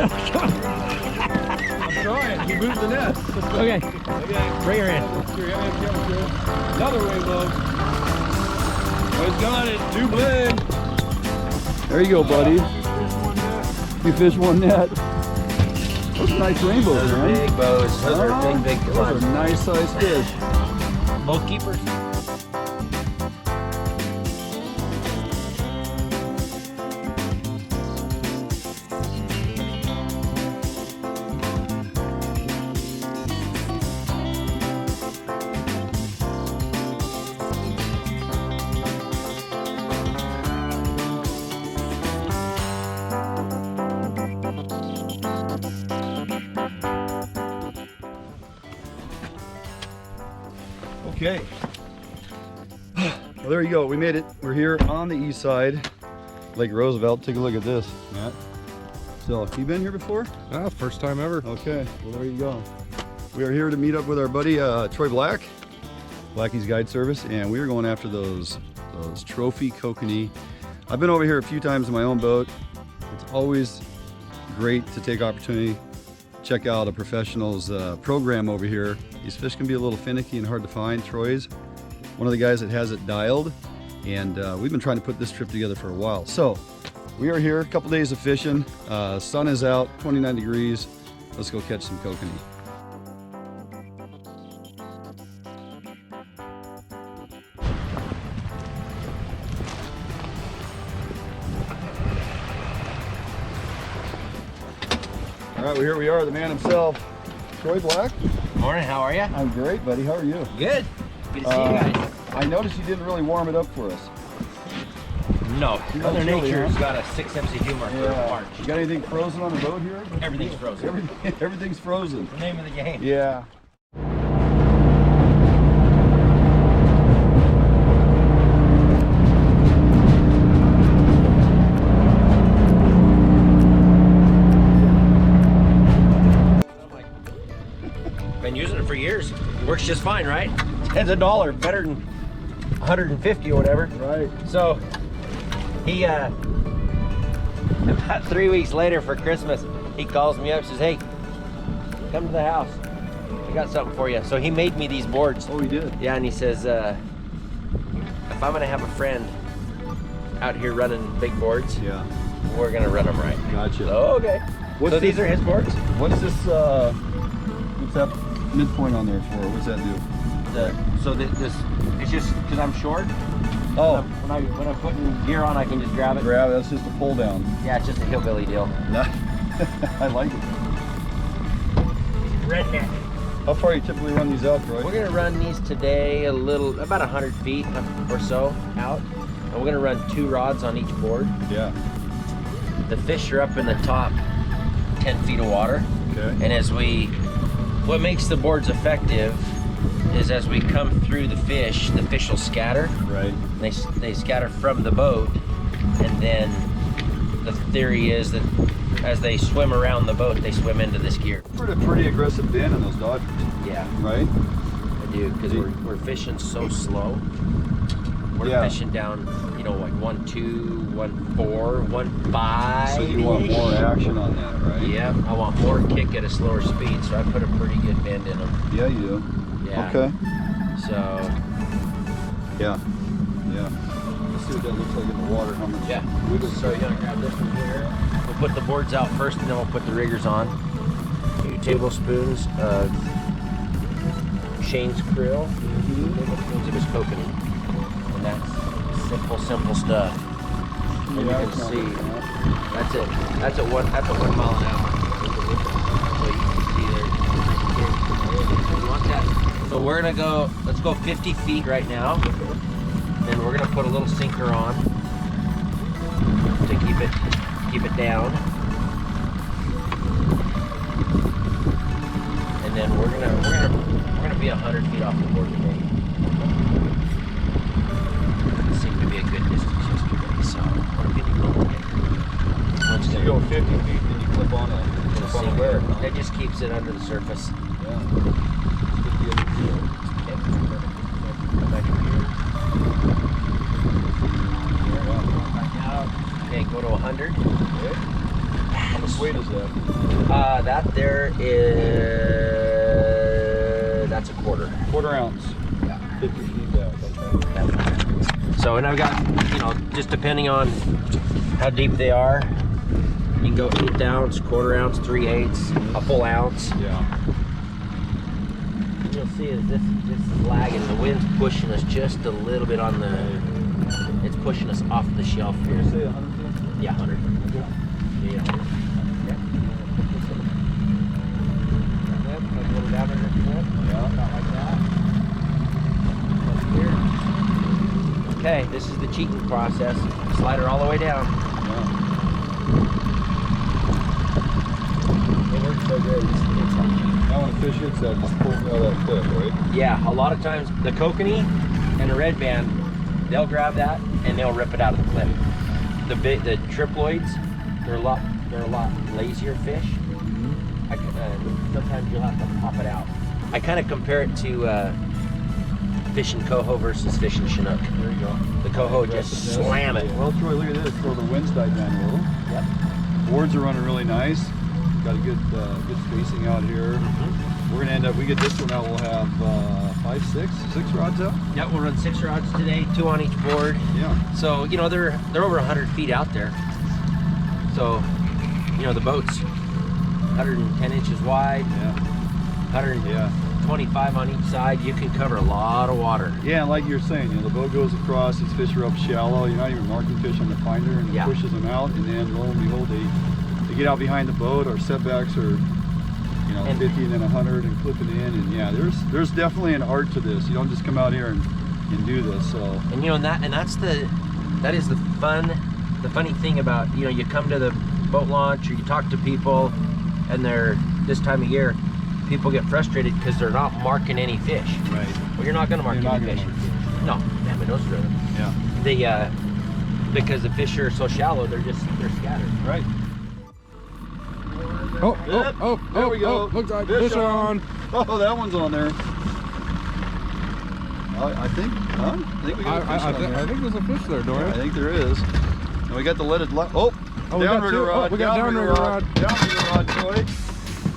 trying. You moved the net. Okay. Okay. Bring her in. Another rainbow. He's got it. Two blade. There you go, buddy. You fish one net. Those are nice rainbows, Those are man. big bows. Those are big Those ones. are nice sized fish. Both keepers. Okay. Well, there you go. We made it. We're here on the east side, Lake Roosevelt. Take a look at this, Matt. So, you been here before? First time ever. Okay. Well, there you go. We are here to meet up with our buddy Troy Black, Blacky's Guide Service, and we are going after those Trophy Kokanee. I've been over here a few times in my own boat. It's always great to take opportunity, check out a professional's program over here. These fish can be a little finicky and hard to find. Troy's one of the guys that has it dialed, and we've been trying to put this trip together for a while. So we are here, a couple days of fishing. Sun is out, 29 degrees. Let's go catch some kokanee. All right, well, here we are, the man himself, Troy Black. Morning, how are you? I'm great, buddy. How are you? Good. Good to see you guys. I noticed you didn't really warm it up for us. No, You Mother don't chilly, Nature's huh? got a 6 MC humor for March. You got anything frozen on the boat here? Everything's frozen. Everything's frozen. The name of the game. Yeah. Been using it for years. Works just fine, right? It's $1, better than 150 or whatever. Right. So he about 3 weeks later for Christmas, he calls me up, says, "Hey, come to the house. I got something for you." So he made me these boards. Oh, he did? Yeah, and he says, if I'm gonna have a friend out here running big boards, Yeah. we're gonna run them right. Gotcha. Oh, okay. So these are his boards? What's this, what's that midpoint on there for? What's that do? So this, it's just because I'm short. Oh. When I'm putting gear on, I can just grab it. Grab it, that's just a pull down. Yeah, it's just a hillbilly deal. I like it. Redneck. How far you typically run these out, Troy? We're gonna run these today about 100 feet or so out. And we're gonna run 2 rods on each board. Yeah. The fish are up in the top 10 feet of water. Okay. And what makes the boards effective is as we come through the fish will scatter. Right. They scatter from the boat, and then the theory is that as they swim around the boat, they swim into this gear. Pretty aggressive bend in those Dodgers. Yeah, Right? I do, because we're fishing so slow. We're fishing down, like 1.2, 1.4, 1.5. So you want more action on that, right? Yeah, I want more kick at a slower speed, so I put a pretty good bend in them. Yeah, you do. Yeah. Okay. So. Yeah. Yeah. Let's see what that looks like in the water. How much? Yeah. So you're gonna grab this one here. We'll put the boards out first, and then we'll put the riggers on. 2 tablespoons of Shane's krill. 2 tablespoons of his kokanee. And that's simple stuff. And you can see that's it. That's at 1 mile an hour. So you can see there. You want that? So we're gonna go. Let's go 50 feet right now. Then we're gonna put a little sinker on to keep it down. And then we're gonna be 100 feet off the board today. It seemed to be a good distance yesterday, so we're getting going. So you go 50 feet, then you clip on a where? That just keeps it under the surface. Yeah. Okay, go to 100. What weight is that? That there is, that's a quarter. Quarter ounce. Yeah. 50 feet back. Okay. So, and I've got, you know, just depending on how deep they are, you can go 1/8 ounce, quarter ounce, 3/8, a full ounce. Yeah. And you'll see is this is lagging. The wind's pushing us just a little bit on the, it's pushing us off the shelf here. Say 100? Yeah, 100. Okay. Yeah. A little down in the flip. Yeah. Not like that. Up here. Okay, this is the cheating process. Slide her all the way down. Yeah. It works so good. Now when a fish hits that, just pull it out of that clip, right? Yeah, a lot of times the kokanee and the red band, they'll grab that and they'll rip it out of the clip. The triploids, they're a lot lazier fish. Sometimes you'll have to pop it out. I kind of compare it to fishing coho versus fishing chinook. There you go. The coho just slam it. Well, Troy, look at this. So the wind's died down a little. Yep. Boards are running really nice. Got a good spacing out here. We're gonna end up. We get this one out. We'll have 6 rods out. Yeah, we'll run 6 rods today, 2 on each board. Yeah. So you know they're over 100 feet out there. So you know the boat's 110 inches wide. Yeah. 125 on each side. You can cover a lot of water. Yeah, and like you're saying, you know, the boat goes across. These fish are up shallow. You're not even marking fish on the finder, and it pushes them out. And then lo and behold, they get out behind the boat. Our setbacks are, you know, 50 and then 100 and clipping in. And yeah, there's definitely an art to this. You don't just come out here and do this. So. And you know, that is the funny thing about, you know, you come to the boat launch or you talk to people, and they're this time of year, people get frustrated because they're not marking any fish. Right. Well, you're not going to mark any fish. No, damn it, those are. Yeah. They because the fish are so shallow, they're scattered. Right. Oh, there we go. Looks like fish on. Oh, that one's on there. I think, huh? I think we got a fish on there. I think there's a fish there, Dorian. I think there is. And we got the leaded line. Oh, we got two. rod. We got downrigger rod. Downrigger rod, Troy.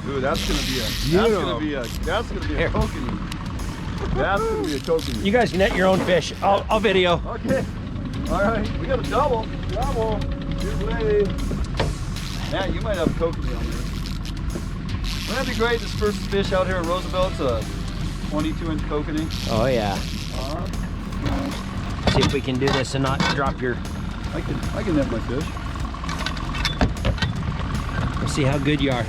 Ooh, that's gonna be a kokanee. That's gonna be a kokanee. You guys net your own fish. I'll video. Okay. All right. We got a double. Good way. Matt, you might have a kokanee on there. Wouldn't that be great? This first fish out here in Roosevelt's a 22-inch kokanee. Oh yeah. See if we can do this and not drop your. I can net my fish. Let's see how good you are.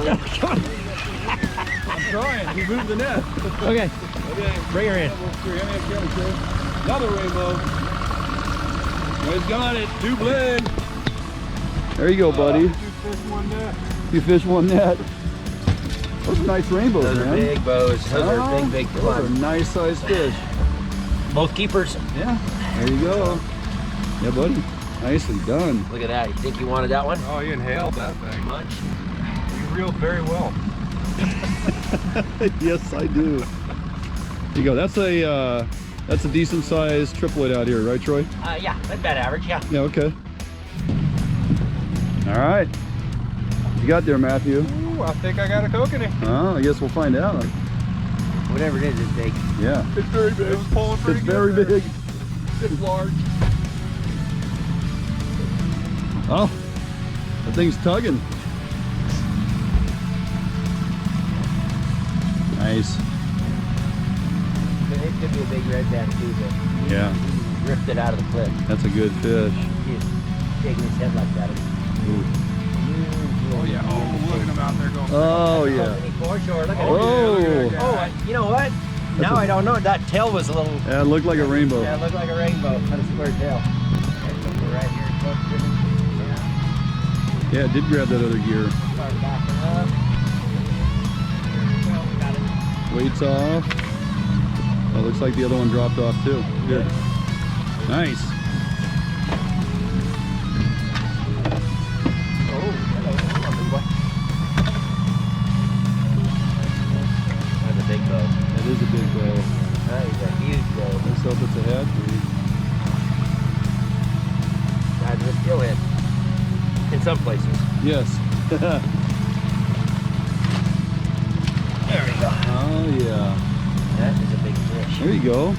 I'm trying. He moved the net. Okay. Bring her in. Another rainbow. He's got it. 2 blend. There you go, buddy. 2 fish, 1 net. 2 fish, 1 net. Those are nice rainbows, Those man. are big bows. Those are big Those are ones. nice sized fish. Both keepers. Yeah. There you go. Yeah, buddy. Nicely done. Look at that. You think you wanted that one? Oh, you inhaled that thing. Much. You reeled very well. Yes, I do. There you go. That's a decent sized triploid out here, right, Troy? Yeah, that's about average. Yeah. Yeah. Okay. All right. What you got there, Matthew? Ooh, I think I got a kokanee. Oh, I guess we'll find out. Whatever it is, it's big. Yeah. It's very big. It was pulling pretty It's good very there. big. It's large. Oh, that thing's tugging. Nice. It could be a big red band too, but Yeah. he ripped it out of the clip. That's a good fish. He's shaking his head like that. Oh, yeah. Oh, look at him out there going. Oh, yeah. Foreshore, look at Oh. it. Oh, you know what? Now I don't know. That tail was a little. Yeah, it looked like a rainbow. Yeah, it looked like a rainbow. Had a square tail. Right here. Yeah, it did grab that other gear. Start backing up. There we go. Got it. Weights off. Oh, looks like the other one dropped off too. Good. Nice. Oh, hello. Come on, big boy. That's a big bow. That is a big bow. That is a huge bow. That's so Up it's ahead. Guys, it's still hit. In some places. Yes. There we go. Oh yeah. That is a big fish. There you go.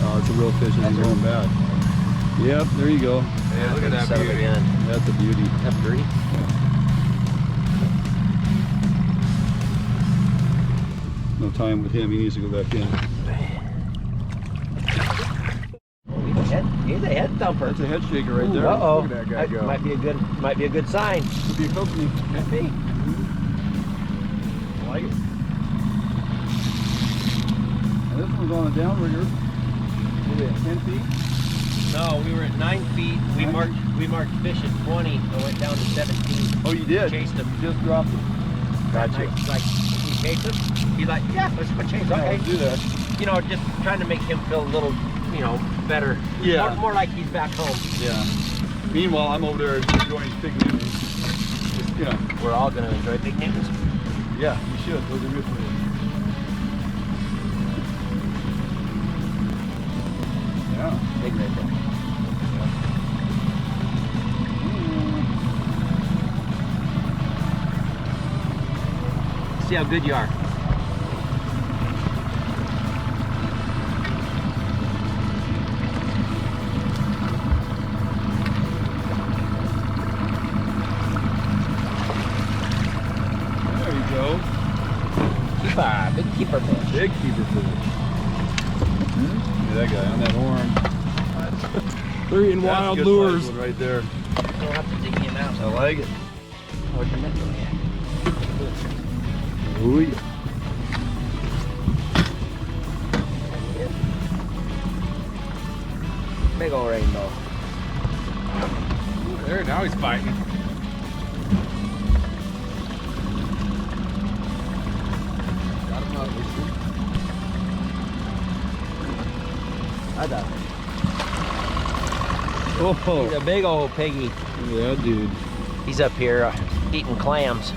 Oh, it's a real fish. It's going bad. Yep, there you go. Yeah, look at that Set 'em beauty. again. That's a beauty. Up 3. No time with him. He needs to go back in. He's a head thumper. That's a head shaker right there. Uh-oh. Look at that guy go. Might be a good sign. Could be a kokanee. Could be. I like it. And this one's on a downrigger. Maybe at 10 feet. No, we were at 9 feet. We marked fish at 20 and went down to 17. Oh, you did? Chased him. Just dropped it. Gotcha. Like, we chased him. He's like, yeah, let's go chase. Yeah, Okay. let's do that. You know, just trying to make him feel a little, you know, better. Yeah. More like he's back home. Yeah. Meanwhile, I'm over there enjoying pig newtons. Just, you know. We're all gonna enjoy big newtons. Yeah, you should. Those are good for you. Yeah. Big right there. See how good you are. There you go. Keeper, big keeper fish. Big keeper fish. Look at that guy on that horn. 3 and That's wild good lures. size one right there. We'll have to dig him out. I like it. Where's the minnow at? Ooh, yeah. Big old rainbow. There, now he's biting. Got him up. I got it. Oh, He's a big old piggy. yeah, dude. He's up here eating clams.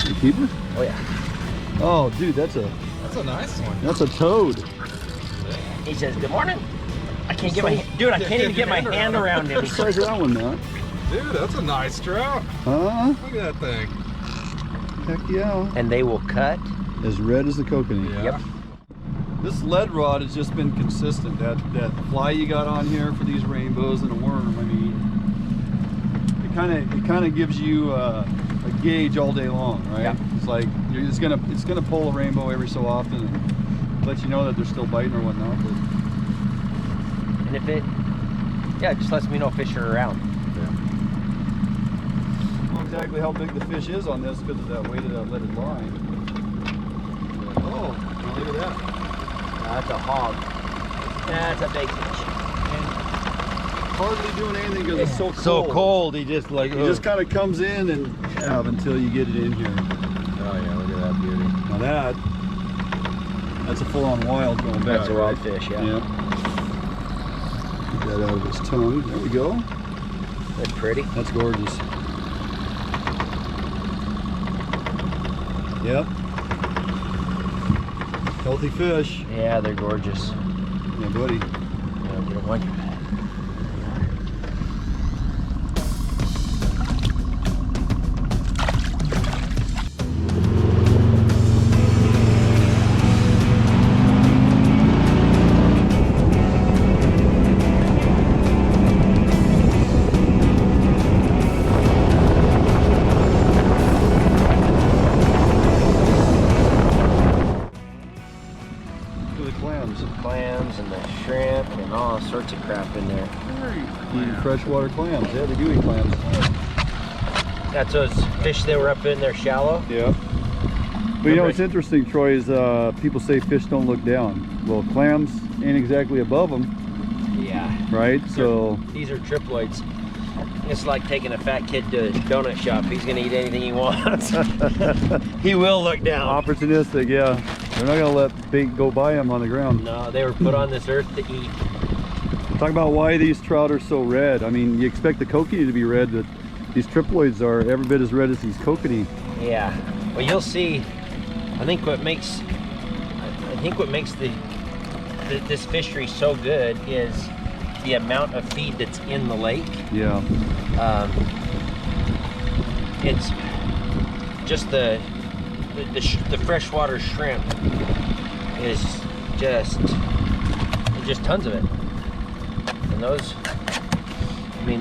You keeper? Oh yeah. Oh, dude, that's a nice one. toad. He says, "Good morning." I can't get my dude. I can't even get my hand around him. What size is that one, Matt? Dude, that's a nice trout. Huh? Look at that thing. Heck yeah. And they will cut. As red as the kokanee. Yeah. Yep. This lead rod has just been consistent. That fly you got on here for these rainbows and a worm. I mean, it kind of gives you a gauge all day long, right? Yeah. It's like it's gonna pull a rainbow every so often and let you know that they're still biting or whatnot. But And if it just lets me know fish are around. yeah. I don't know exactly how big the fish is on this because of that weight of that leaded line. Oh, now look at that. That's a hog. That's a big fish. Hardly doing anything because it's so cold. So cold, he just like It just kind of comes in and out until you get it in here. Oh yeah, look at that beauty. Now that's a full-on wild going back. That's a wild right? fish, yeah. Yep. Get that out of his tongue. There we go. That's pretty. That's gorgeous. Yep. Healthy fish. Yeah, they're gorgeous. Yeah, buddy. Yeah, get one. Clams and the shrimp and all sorts of crap in there. Eating freshwater clams. Yeah, they do eat clams. That's those fish that were up in there shallow. Yeah. But you know what's interesting, Troy, is people say fish don't look down. Well, clams ain't exactly above them, Yeah. right? So These are triploids. It's like taking a fat kid to a donut shop. He's gonna eat anything he wants. He will look down. opportunistic, yeah. They're not gonna let bait go by them on the ground. No, they were put on this earth to eat. Talk about why these trout are so red. I mean, you expect the kokanee to be red, but these triploids are every bit as red as these kokanee. Yeah. Well, you'll see I think what makes this fishery so good is the amount of feed that's in the lake. Yeah. It's just the freshwater shrimp is just tons of it, and those, I mean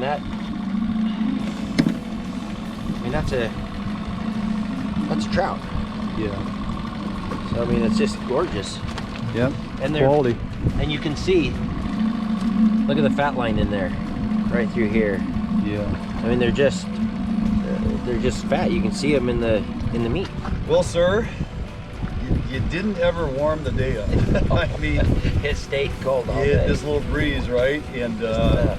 that's a trout. Yeah. So I mean it's just gorgeous. Yep. And quality. And you can see, look at the fat line in there, right through here. Yeah. I mean they're just fat. You can see them in the meat. Well, sir, you didn't ever warm the day up. I mean, it stayed cold all you day. had this little breeze, right? And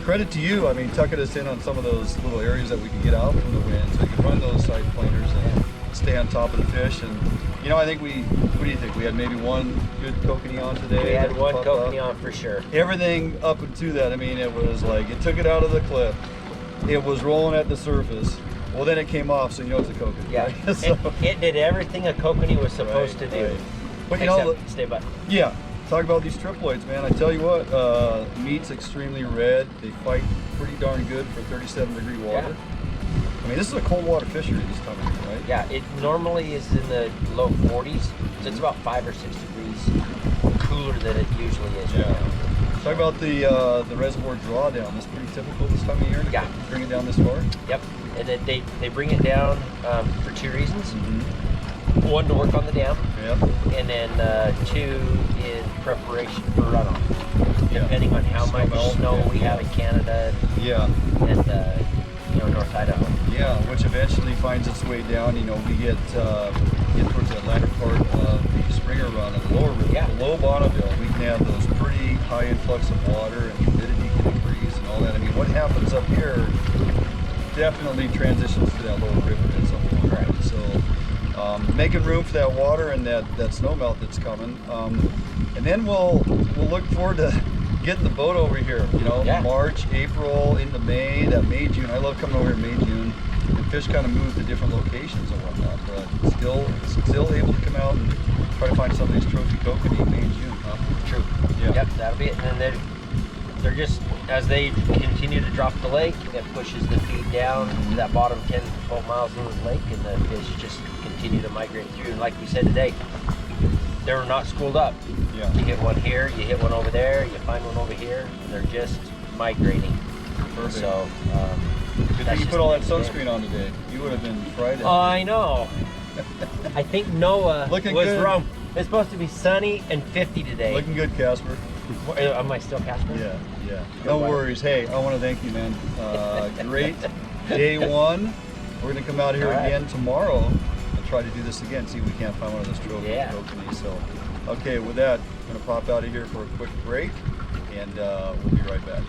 credit to you. I mean, tucking us in on some of those little areas that we could get out from the wind, so we could run those side planers and stay on top of the fish. And you know, I think what do you think? We had maybe one good kokanee on today. We had one kokanee on for sure. Everything up to that, I mean, it was like, it took it out of the clip. It was rolling at the surface. Well, then it came off, so you know it's a kokanee. Yeah, right? So, it did everything a kokanee was supposed to do. Right. But you know, stay by. yeah, talk about these triploids, man. I tell you what, meat's extremely red. They fight pretty darn good for 37-degree water. Yeah. I mean, this is a cold water fishery this time of year, right? Yeah, it normally is in the low 40s, so it's about 5 or 6 degrees cooler than it usually is right now. Talk about the reservoir drawdown. That's pretty typical this time of year to bring it down this far. Yep, and then they bring it down for 2 reasons. Mm-hmm. 1, to work on the dam, Yep. and then 2, in preparation for runoff. Depending on how much snow we have in Canada Yeah. and you know, North Idaho. Yeah, which eventually finds its way down. You know, we get towards the latter part of the Springer Run and the lower river, below Bonneville. We can have those pretty high influx of water and humidity can increase and all that. I mean, what happens up here definitely transitions to that lower river at some point. Right. So making room for that water and that snowmelt that's coming. And then we'll look forward to getting the boat over here, you know, March, April, into May, that May, June. I love coming over here May, June, and fish kind of move to different locations and whatnot, but still able to come out and try to find some of these trophy kokanee May, June, huh? True. Yeah. Yep, that'll be it. And then they're just, as they continue to drop the lake, it pushes the feed down to that bottom 10 to 12 miles into the lake, and the fish just continue to migrate through. And like we said today, they're not schooled up. Yeah. You hit one here, you hit one over there, you find one over here, and they're just migrating. Perfect. So, good thing you put all that sunscreen on today. You would have been fried out. I know. I think Noah was good. wrong. It's supposed to be sunny and 50 today. Looking good, Casper. Am I still Casper? Yeah, yeah. No worries. Hey, I want to thank you, man. Great day one. We're going to come out here again tomorrow and try to do this again, see if we can't find one of those trophy kokanee. So, okay, with that, I'm going to pop out of here for a quick break, and we'll be right back.